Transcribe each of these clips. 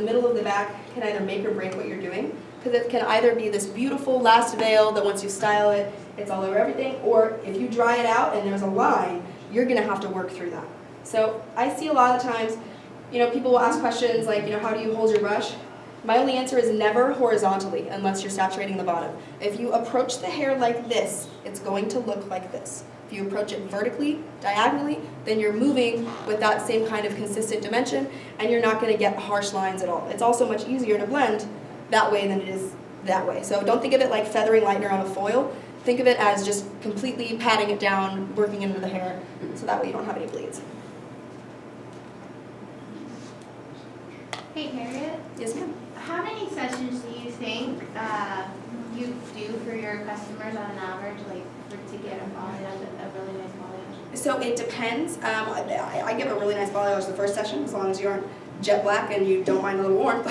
The middle of the back can either make or break what you're doing, because it can either be this beautiful last veil that once you style it, it's all over everything, or if you dry it out and there's a line, you're gonna have to work through that. So I see a lot of the times, people will ask questions like, how do you hold your brush? My only answer is never horizontally unless you're saturating the bottom. If you approach the hair like this, it's going to look like this. If you approach it vertically, diagonally, then you're moving with that same kind of consistent dimension, and you're not going to get harsh lines at all. It's also much easier to blend that way than it is that way. So don't think of it like feathering lightener on a foil. Think of it as just completely patting it down, working into the hair, so that way you don't have any bleeds. Hey Harriet, Yes, ma'am. how many sessions do you think you do for your customers on an average, to get a really nice balayage? So it depends. I give a really nice balayage the first session, as long as you aren't jet black and you don't mind a little warmth.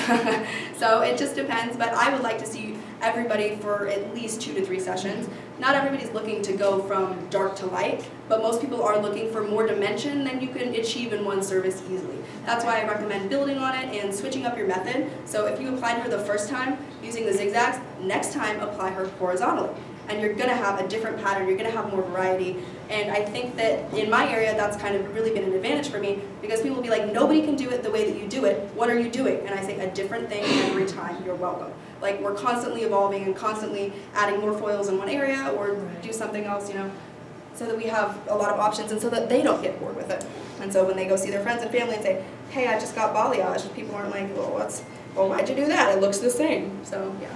So it just depends, but I would like to see everybody for at least 2 to 3 sessions. Not everybody's looking to go from dark to light, but most people are looking for more dimension than you can achieve in one service easily. That's why I recommend building on it and switching up your method. So if you applied her the first time using the zigzags, next time apply her horizontally. And you're going to have a different pattern, you're going to have more variety. And I think that in my area, that's kind of really been an advantage for me, because people will be like, nobody can do it the way that you do it. What are you doing? And I say, a different thing every time. You're welcome. Like, we're constantly evolving and constantly adding more foils in one area or do something else, so that we have a lot of options and so that they don't get bored with it. And so when they go see their friends and family and say, hey, I just got balayage, people aren't like, well, why'd you do that? It looks the same. So, yeah.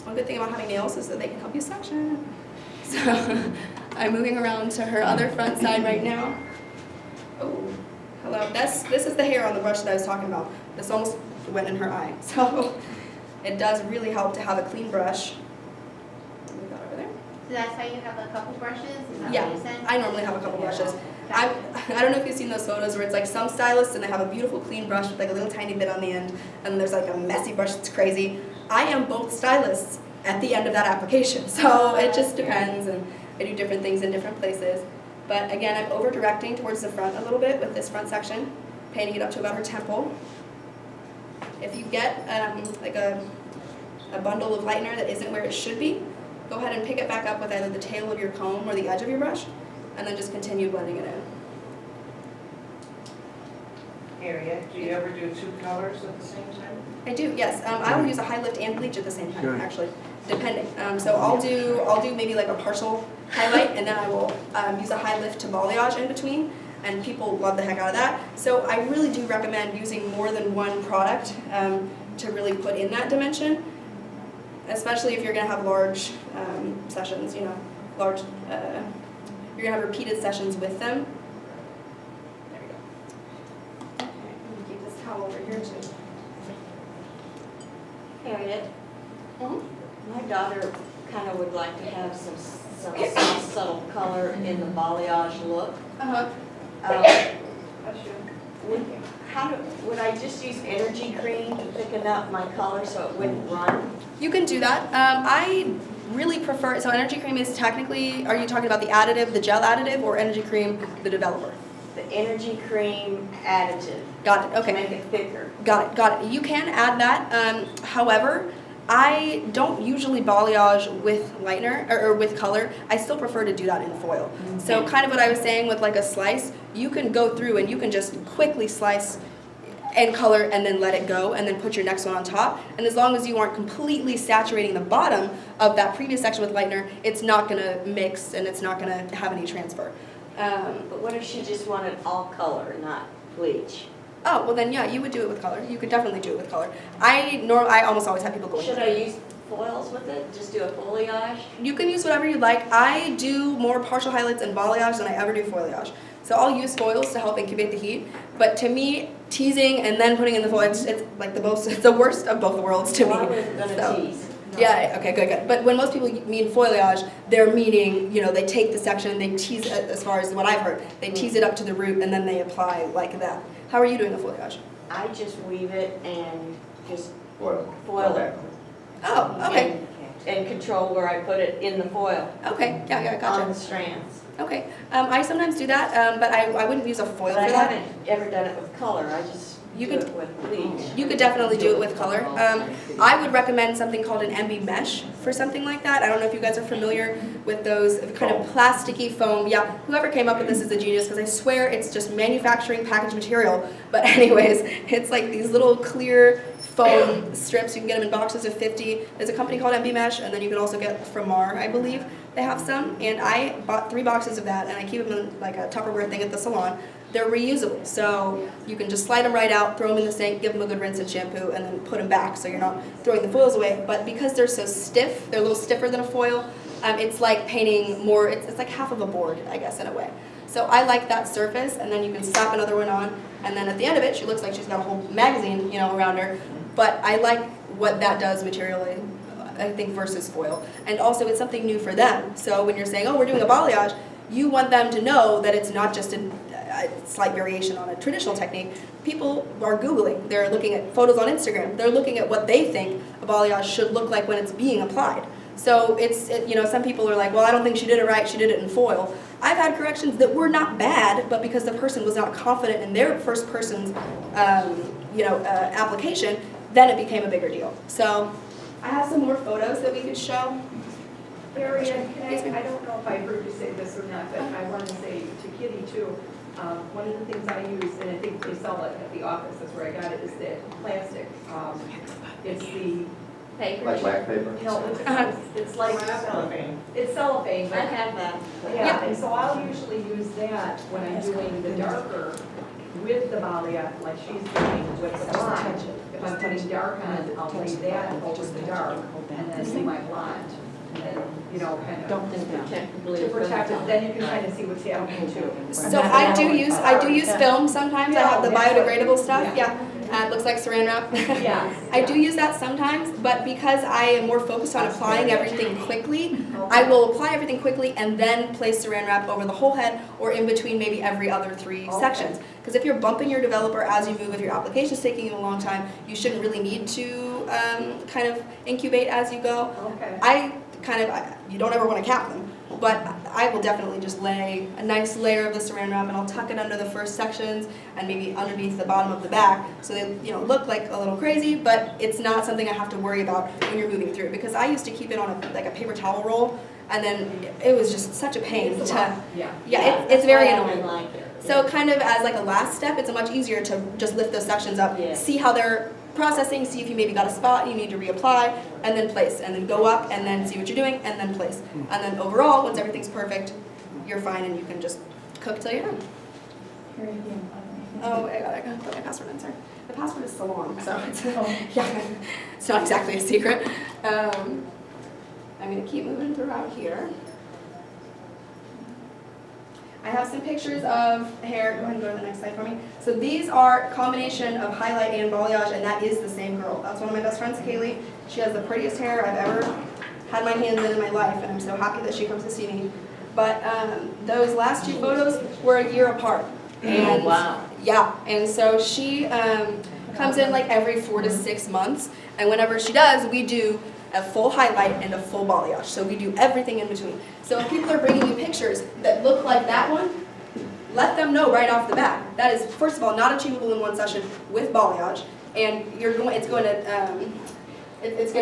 One good thing about having nails is that they can help you section. So I'm moving around to her other front side right now. Oh, hello. This is the hair on the brush that I was talking about. This almost went in her eye. So it does really help to have a clean brush. Move that over there. So that's how you have a couple brushes? Is that Yeah, what you said? I normally have a couple brushes. I don't know if you've seen those photos where it's like some stylists and they have a beautiful clean brush with like a little tiny bit on the end, and then there's like a messy brush that's crazy. I am both stylists at the end of that application, so it just depends, and I do different things in different places. But again, I'm over directing towards the front a little bit with this front section, painting it up to about her temple. If you get like a bundle of lightener that isn't where it should be, go ahead and pick it back up with either the tail of your comb or the edge of your brush, and then just continue blending it in. Harriet, do you ever do 2 colors at the same time? I do, yes. I will use a high lift and bleach at the same time, actually, depending. So I'll do maybe like a partial highlight, and then I will use a high lift to balayage in between, and people love the heck out of that. So I really do recommend using more than one product to really put in that dimension, especially if you're going to have large sessions, large, you're going to have repeated sessions with them. There we go. Okay, I'm going to keep this towel over here too. Harriet, my daughter kind of would like to have some subtle color in the balayage look. Would I just use energy cream to thicken up my color so it wouldn't run? You can do that. I really prefer, so energy cream is technically, are you talking about the additive, the gel additive, or energy cream, the developer? The energy cream additive. Got it, okay. To make it thicker. Got it. You can add that. However, I don't usually balayage with lightener, or with color. I still prefer to do that in foil. Mm-hmm. So kind of what I was saying with like a slice, you can go through and you can just quickly slice and color and then let it go and then put your next one on top. And as long as you aren't completely saturating the bottom of that previous section with lightener, it's not going to mix and it's not going to have any transfer. But what if she just wanted all color, not bleach? Oh, well then, yeah, you would do it with color. You could definitely do it with color. I almost always have people going. Should I use foils with it? Just do a foliage? You can use whatever you like. I do more partial highlights and balayage than I ever do foliage. So I'll use foils to help incubate the heat. But to me, teasing and then putting in the foil, it's like it's the worst of both worlds to me. I wasn't going to tease. No. Yeah, okay, good. But when most people mean foliage, they're meaning, they take the section, they tease it, as far as what I've heard, they tease it up to the root and then they apply like that. How are you doing the foliage? I just weave it and just Foil it. Oh, okay. And control where I put it in the foil. Okay, yeah, gotcha. On the strands. Okay, I sometimes do that, but I wouldn't use a foil But for I that. haven't ever done it with color. I just You do could it with bleach. You could definitely do it with color. I would recommend something called an MB mesh for something like that. I don't know if you guys are familiar with those kind of plasticky foam. Yeah, whoever came up with this is a genius because I swear it's just manufacturing package material. But anyways, it's like these little clear foam strips. You can get them in boxes of 50. There's a company called MB Mesh, and then you can also get from Mar, I believe. They have some, and I bought 3 boxes of that, and I keep them in like a Tupperware thing at the salon. They're reusable, so you can just slide them right out, throw them in the sink, give them a good rinse and shampoo, and then put them back so you're not throwing the foils away. But because they're so stiff, they're a little stiffer than a foil, it's like painting more, it's like half of a board, I guess, in a way. So I like that surface, and then you can slap another one on, and then at the end of it, she looks like she's got a whole magazine, around her. But I like what that does materially, I think, versus foil. And also, it's something new for them. So when you're saying, oh, we're doing a balayage, you want them to know that it's not just a slight variation on a traditional technique. People are Googling. They're looking at photos on Instagram. They're looking at what they think a balayage should look like when it's being applied. So some people are like, well, I don't think she did it right. She did it in foil. I've had corrections that were not bad, but because the person was not confident in their first person's, application, then it became a bigger deal. So I have some more photos that we could show. Harriet, I don't know if I heard you say this or not, but I want to say to Kitty too, one of the things I use, and I think they sell it at the office, that's where I got it, is that plastic. It's the Paper. Like black paper? No, it's like Cellophane. It's cellophane, I but have that. yeah, and so I'll usually use that when I'm doing the darker with the balayage, like she's doing with the blonde. If I'm putting dark on, I'll lay that over the dark and then do my blonde. And then, kind of to protect it, then you can kind of see what's happening too. So I do use film sometimes. I have the biodegradable stuff. Yeah. It looks like saran wrap. Yes. I do use that sometimes, but because I am more focused on applying everything quickly, I will apply everything quickly and then place saran wrap over the whole head or in between maybe every other 3 sections. Because if you're bumping your developer as you move, if your application's taking you a long time, you shouldn't really need to kind of incubate as you go. Okay. You don't ever want to cap them, but I will definitely just lay a nice layer of the saran wrap and I'll tuck it under the first sections and maybe underneath the bottom of the back so they look like a little crazy, but it's not something I have to worry about when you're moving through, because I used to keep it on a paper towel roll, and then it was just such a pain It's a to, lot. it's very I annoying. like it. So kind of as like a last step, it's much easier to just lift those sections up, Yeah. see how they're processing, see if you maybe got a spot you need to reapply, and then place, and then go up, and then see what you're doing, and then place. And then overall, once everything's perfect, you're fine, and you can just cook till you're done. Oh, I gotta put my password in, sorry. The password is salon, so it's, yeah, it's not exactly a secret. I'm gonna keep moving throughout here. I have some pictures of hair. Go ahead and go to the next slide for me. So these are a combination of highlight and balayage, and that is the same girl. That's one of my best friends, Kaylee. She has the prettiest hair I've ever had my hands in my life, and I'm so happy that she comes to see me. But those last 2 photos were a year apart. And, wow. Yeah, and so she comes in like every 4 to 6 months, and whenever she does, we do a full highlight and a full balayage. So we do everything in between. So if people are bringing you pictures that look like that one, let them know right off the bat. That is, first of all, not achievable in one session with balayage, and it's going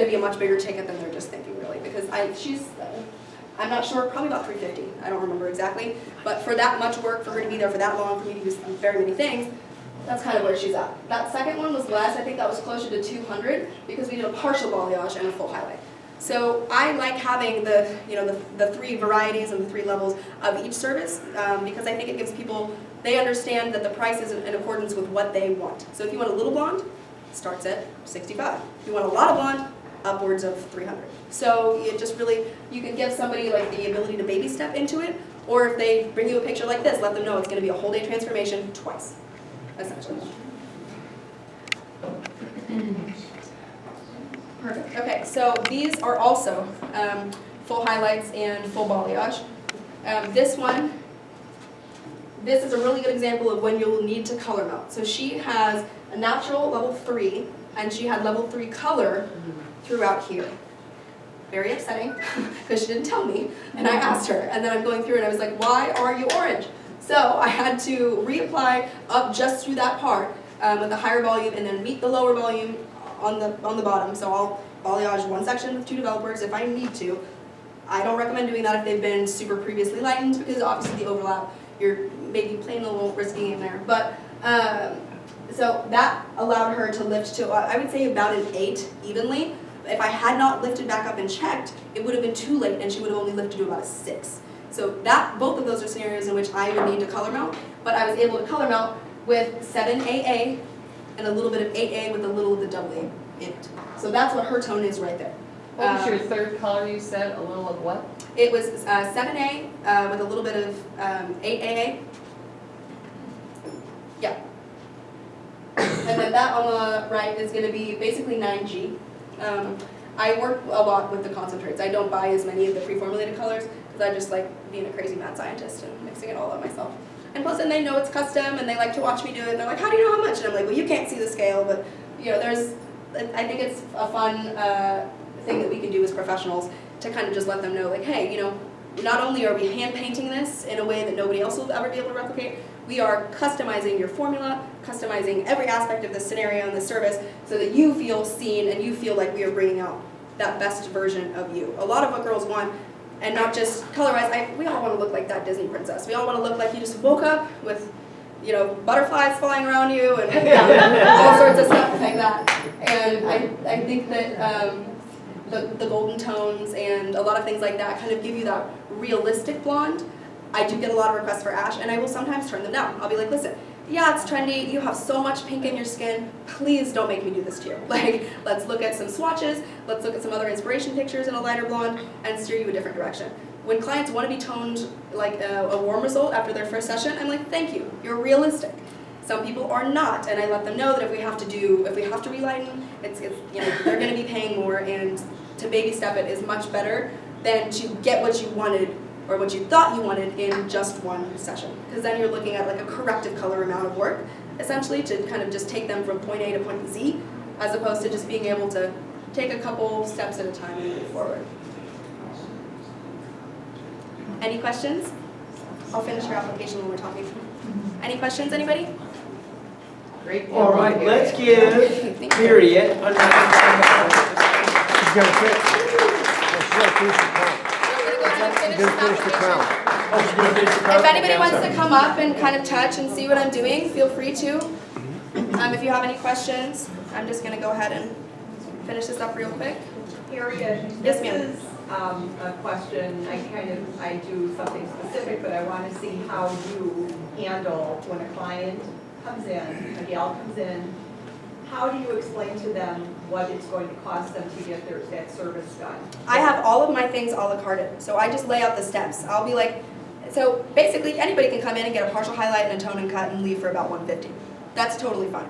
to be a much bigger ticket than they're just thinking, really, because I'm not sure, probably about $350. I don't remember exactly, but for that much work, for her to be there for that long, for me to do very many things, that's kind of where she's at. That second one was less. I think that was closer to 200 because we did a partial balayage and a full highlight. So I like having the 3 varieties and the 3 levels of each service because I think it gives people, they understand that the price is in accordance with what they want. So if you want a little blonde, it starts at $65. If you want a lot of blonde, upwards of $300. So it just really, you can give somebody like the ability to baby step into it, or if they bring you a picture like this, let them know it's going to be a whole day transformation twice. Essentially. Perfect. Okay, so these are also full highlights and full balayage. This is a really good example of when you'll need to color melt. So she has a natural level 3, and she had level 3 color throughout here. Very upsetting, because she didn't tell me, and I asked her, and then I'm going through and I was like, why are you orange? So I had to reapply up just through that part, with a higher volume and then meet the lower volume on the bottom. So I'll balayage one section with 2 developers if I need to. I don't recommend doing that if they've been super previously lightened because obviously the overlap, you're maybe playing a little risky in there. But so that allowed her to lift to, I would say, about an 8 evenly. If I had not lifted back up and checked, it would have been too late and she would have only lifted to about a 6. So both of those are scenarios in which I would need to color mount, but I was able to color mount with 7AA and a little bit of 8A with a little of the AA in it. So that's what her tone is right there. What was your third color you said? A little of what? It was 7A with a little bit of 8AA. Yeah. And then that on the right is going to be basically 9G. I work a lot with the concentrates. I don't buy as many of the pre-formulated colors because I just like being a crazy mad scientist and mixing it all up myself. And plus then they know it's custom and they like to watch me do it. And they're like, how do you know how much? And I'm like, well, you can't see the scale, but you know, I think it's a fun thing that we can do as professionals to kind of just let them know, like, hey, you know, not only are we hand painting this in a way that nobody else will ever be able to replicate, we are customizing your formula, customizing every aspect of the scenario and the service so that you feel seen and you feel like we are bringing out that best version of you. A lot of what girls want, and not just color-wise, we all want to look like that Disney princess. We all want to look like you just woke up with, you know, butterflies flying around you and all sorts of stuff like that. And I think that the golden tones and a lot of things like that kind of give you that realistic blonde. I do get a lot of requests for ash, and I will sometimes turn them down. I'll be like, listen, yeah, it's trendy, you have so much pink in your skin, please don't make me do this to you. Like, let's look at some swatches, let's look at some other inspiration pictures in a lighter blonde, and steer you a different direction. When clients want to be toned like a warm result after their first session, I'm like, thank you, you're realistic. Some people are not, and I let them know that if we have to relighten, it's you know, they're going to be paying more, and to baby step it is much better than to get what you wanted or what you thought you wanted in just one session. Because then you're looking at like a corrective color amount of work, essentially, to kind of just take them from point A to point Z, as opposed to just being able to take a couple steps at a time and move forward. Any questions? I'll finish your application when we're talking. Any questions, anybody? Great. All right, let's give Harriet a She's gonna finish the crown. She's gonna finish the crown. If anybody wants to come up and kind of touch and see what I'm doing, feel free to. If you have any questions, I'm just going to go ahead and finish this up real quick. Harriet, Yes, this ma'am. is a question, I do something specific, but I want to see how you handle when a client comes in, a gal comes in, how do you explain to them what it's going to cost them to get that service done? I have all of my things a la carte, so I just lay out the steps. I'll be like, so basically anybody can come in and get a partial highlight and a tone and cut and leave for about $150. That's totally fine.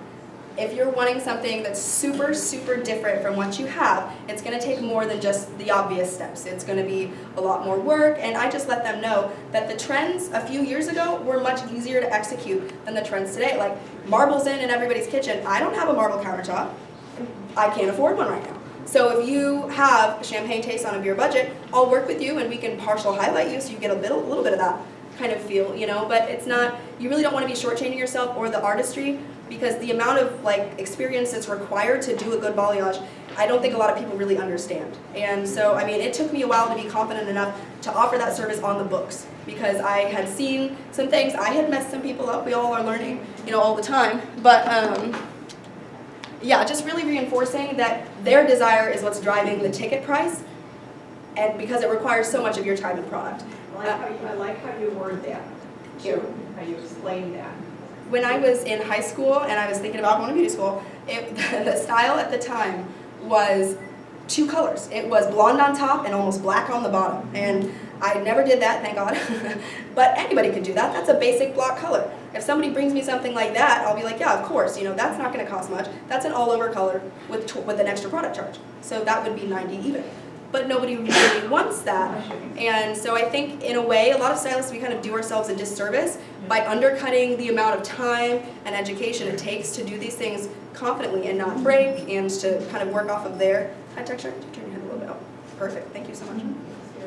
If you're wanting something that's super, super different from what you have, it's going to take more than just the obvious steps. It's going to be a lot more work, and I just let them know that the trends a few years ago were much easier to execute than the trends today. Like marbles in everybody's kitchen. I don't have a marble countertop. I can't afford one right now. So if you have champagne taste on a beer budget, I'll work with you and we can partial highlight you so you get a little bit of that kind of feel, you know, but it's not, you really don't want to be shortchanging yourself or the artistry, because the amount of like experience that's required to do a good balayage, I don't think a lot of people really understand. And so, I mean, it took me a while to be confident enough to offer that service on the books, because I had seen some things, I had messed some people up, we all are learning, you know, all the time, but yeah, just really reinforcing that their desire is what's driving the ticket price, and because it requires so much of your time and product. I like how you word that, too, how you explain that. When I was in high school and I was thinking about going to beauty school, the style at the time was 2 colors. It was blonde on top and almost black on the bottom. And I never did that, thank God. But anybody could do that. That's a basic block color. If somebody brings me something like that, I'll be like, yeah, of course. You know, that's not going to cost much. That's an all-over color with an extra product charge. So that would be $90 even. But nobody really wants that. And so I think, in a way, a lot of stylists, we kind of do ourselves a disservice by undercutting the amount of time and education it takes to do these things confidently and not break, and to kind of work off of their head texture. Turn your head a little bit up. Perfect. Thank you so much.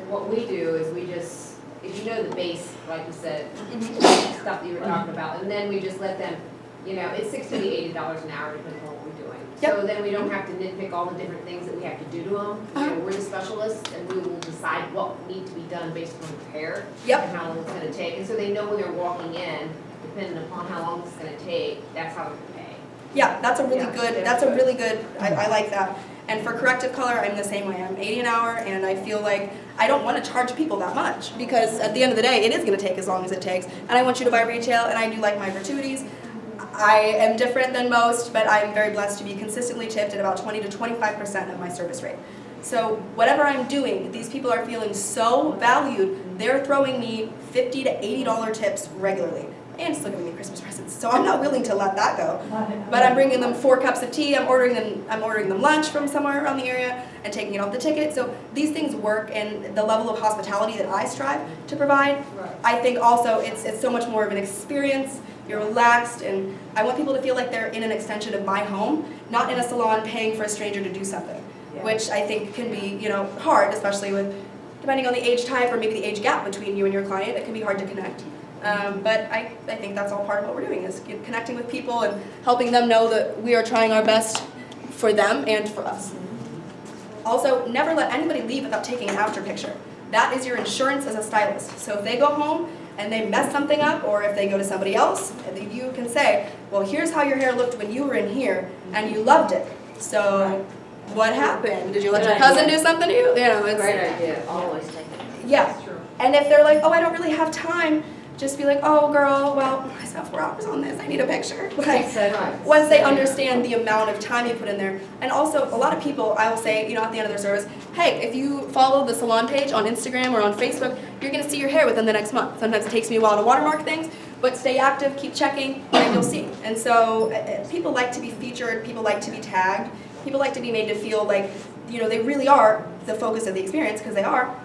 What we do is we just, if you know the base, like you said, stuff that you were talking about, and then we just let them you know, it's $60 to $80 an hour depending on what we're doing. Yep. So then we don't have to nitpick all the different things that we have to do to them. You know, we're the specialists and we will decide what need to be done based on repair. Yep. And how long it's gonna take, and so they know when they're walking in, depending upon how long it's gonna take, that's how they're gonna pay. Yeah, that's a really Yeah, good, that's I like that. And for corrective color, I'm the same way. I'm 80 an hour, and I feel like I don't want to charge people that much, because at the end of the day, it is going to take as long as it takes. And I want you to buy retail, and I do like my gratuities. I am different than most, but I'm very blessed to be consistently tipped at about 20 to 25% of my service rate. So whatever I'm doing, these people are feeling so valued, they're throwing me $50 to $80 tips regularly. And still giving me Christmas presents, so I'm not willing to let that go. But I'm bringing them 4 cups of tea. I'm ordering them lunch from somewhere around the area and taking it off the ticket. So these things work, and the level of hospitality that I strive to provide, I think also it's so much more of an experience. You're relaxed, and I want people to feel like they're in an extension of my home, not in a salon paying for a stranger to do something, which I think can be, hard, especially with depending on the age type or maybe the age gap between you and your client. It can be hard to connect. But I think that's all part of what we're doing, is connecting with people and helping them know that we are trying our best for them and for us. Also, never let anybody leave without taking an after picture. That is your insurance as a stylist. So if they go home and they mess something up, or if they go to somebody else, you can say, well, here's how your hair looked when you were in here, and you loved it. So what happened? Did you let your cousin do something to you? It's Great idea, always take it. yeah. And if they're like, oh, I don't really have time, just be like, oh, girl, well, I spent 4 hours on this. I need a picture. Like, once they understand the amount of time you put in there. And also, a lot of people, I will say, at the end of their service, hey, if you follow the salon page on Instagram or on Facebook, you're going to see your hair within the next month. Sometimes it takes me a while to watermark things, but stay active, keep checking, and you'll see. And so people like to be featured. People like to be tagged. People like to be made to feel like, they really are the focus of the experience, because they are.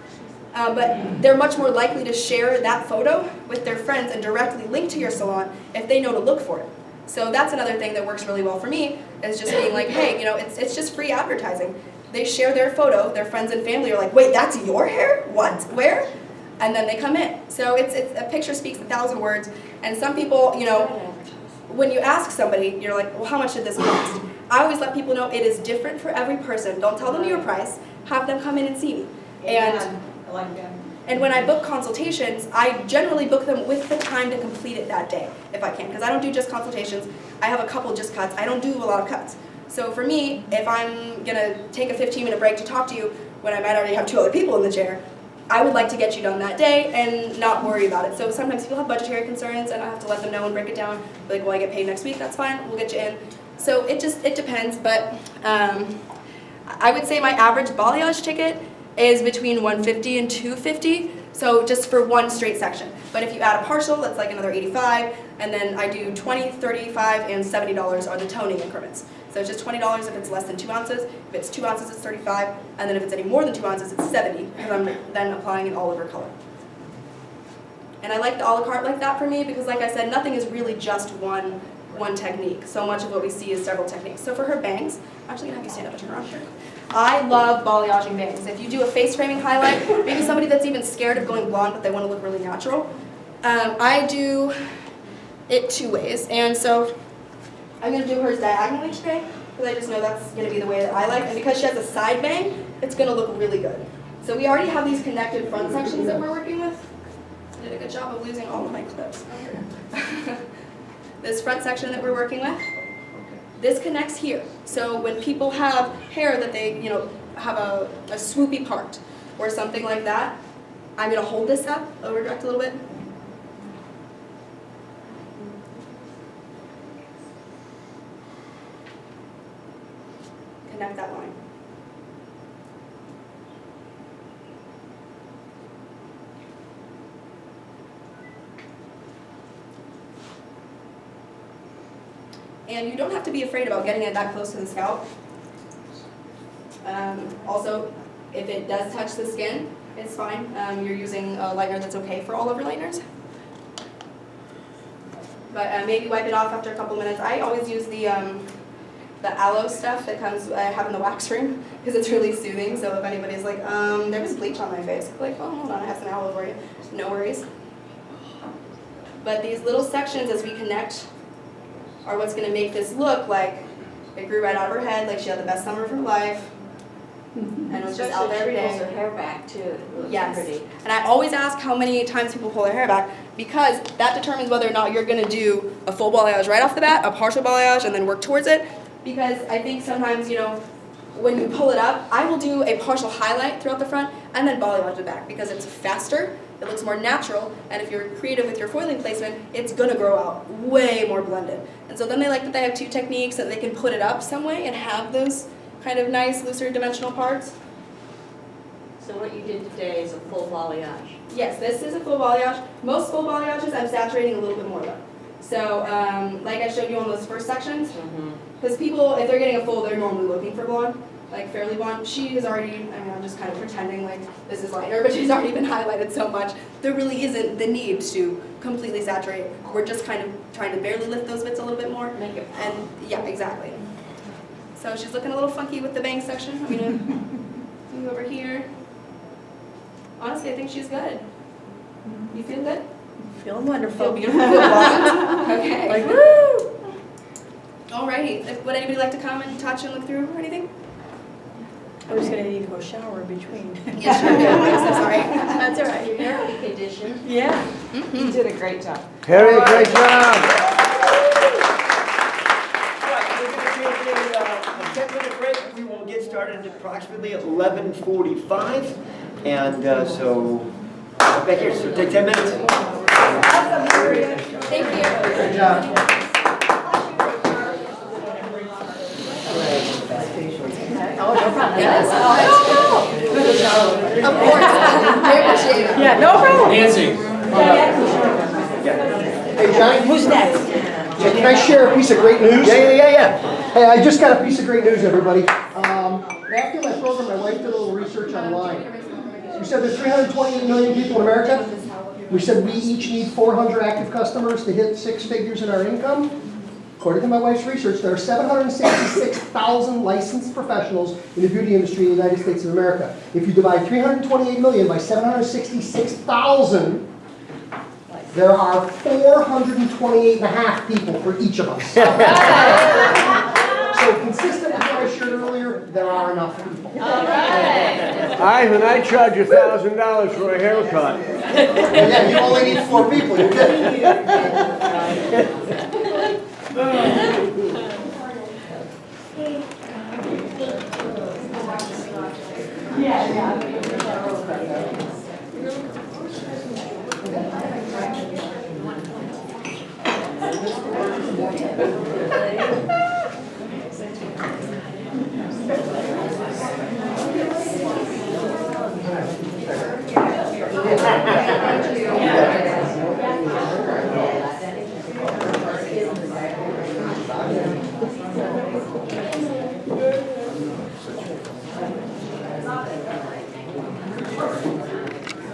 But they're much more likely to share that photo with their friends and directly link to your salon if they know to look for it. So that's another thing that works really well for me, is just being like, hey, it's just free advertising. They share their photo, their friends and family are like, wait, that's your hair? What? Where? And then they come in. So it's a picture speaks 1,000 words. And some people, when you ask somebody, you're like, well, how much did this cost? I always let people know it is different for every person. Don't tell them your price. Have them come in and see me. And when I book consultations, I generally book them with the time to complete it that day, if I can, because I don't do just consultations. I have a couple just cuts. I don't do a lot of cuts. So for me, if I'm going to take a 15-minute break to talk to you when I might already have 2 other people in the chair, I would like to get you done that day and not worry about it. So sometimes people have budgetary concerns, and I have to let them know and break it down. Like, well, I get paid next week, that's fine, we'll get you in. So it depends, but I would say my average balayage ticket is between $150 and $250, so just for one straight section. But if you add a partial, that's like another $85, and then I do $20, $35, and $70 are the toning increments. So it's just $20 if it's less than 2 ounces, if it's 2 ounces it's $35, and then if it's any more than 2 ounces it's $70, because I'm then applying an all-over color. And I like the a la carte like that for me, because like I said, nothing is really just one technique. So much of what we see is several techniques. So for her bangs, I'm actually gonna have you stand up and turn around here. I love balayaging bangs. If you do a face framing highlight, maybe somebody that's even scared of going blonde but they want to look really natural, I do it 2 ways. And so I'm going to do hers diagonally today, because I just know that's going to be the way that I like. And because she has a side bang, it's going to look really good. So we already have these connected front sections that we're working with. I did a good job of losing all of my clips. This front section that we're working with, this connects here. So when people have hair that they, have a swoopy part or something like that, I'm going to hold this up, over direct a little bit. Connect that line. And you don't have to be afraid about getting it that close to the scalp. Also, if it does touch the skin, it's fine. You're using a lightener that's okay for all over lighteners. But maybe wipe it off after a couple minutes. I always use the aloe stuff that comes, I have in the wax room, because it's really soothing. So if anybody's like, there was bleach on my face, I'm like, oh, hold on, I have some aloe for you. No worries. But these little sections, as we connect are what's gonna make this look like it grew right out of her head, like she had the best summer of her life, and was just out there every Especially if she day. pulls her hair back too, it looks Yes. pretty. And I always ask how many times people pull their hair back, because that determines whether or not you're gonna do a full balayage right off the bat, a partial balayage, and then work towards it. Because I think sometimes, you know, when you pull it up, I will do a partial highlight throughout the front and then balayage the back, because it's faster, it looks more natural, and if you're creative with your foiling placement, it's gonna grow out way more blended. And so then they like that they have two techniques, that they can put it up some way and have those kind of nice, looser dimensional parts. So what you did today is a full balayage. Yes, this is a full balayage. Most full balayages, I'm saturating a little bit more though. So, like I showed you on those first sections, because people, if they're getting a full, they're normally looking for blonde, like fairly blonde. She is already, I mean, I'm just kind of pretending like this is lighter, but she's already been highlighted so much. There really isn't the need to completely saturate. We're just kind of trying to barely lift those bits a little bit more. Make it And yeah, exactly. So she's looking a little funky with the bang section. I'm gonna move over here. Honestly, I think she's good. You feel good? Feeling Feel wonderful. beautiful? Feel blonde? Okay. Like, woo! Alrighty. Would anybody like to come and touch and look through or anything? I'm just gonna need to go shower in between. Yes, sure do. I'm so sorry. That's all right. Your hair will be conditioned. Yeah. You did a great job. Harriet, great job. All right, we're going to take a 10-minute break. We will get started at approximately 11:45. And so, back here, so take 10 minutes. Thank you. Good job. Yes. Of course. I appreciate it. Yeah, no problem. Nancy. Hey, Johnny. Who's next? Yeah, can I share a piece of great news? Yeah. Hey, I just got a piece of great news, everybody. After my program, my wife did a little research online. We said there's 328 million people in America. We said we each need 400 active customers to hit 6 figures in our income. According to my wife's research, there are 766,000 licensed professionals in the beauty industry in the United States of America. If you divide 328 million by 766,000, there are 428 and a half people for each of us. So consistent with what I shared earlier, there are enough people. Ivan, I charge $1,000 for a haircut. Yeah, you only need 4 people, you're good. Yeah.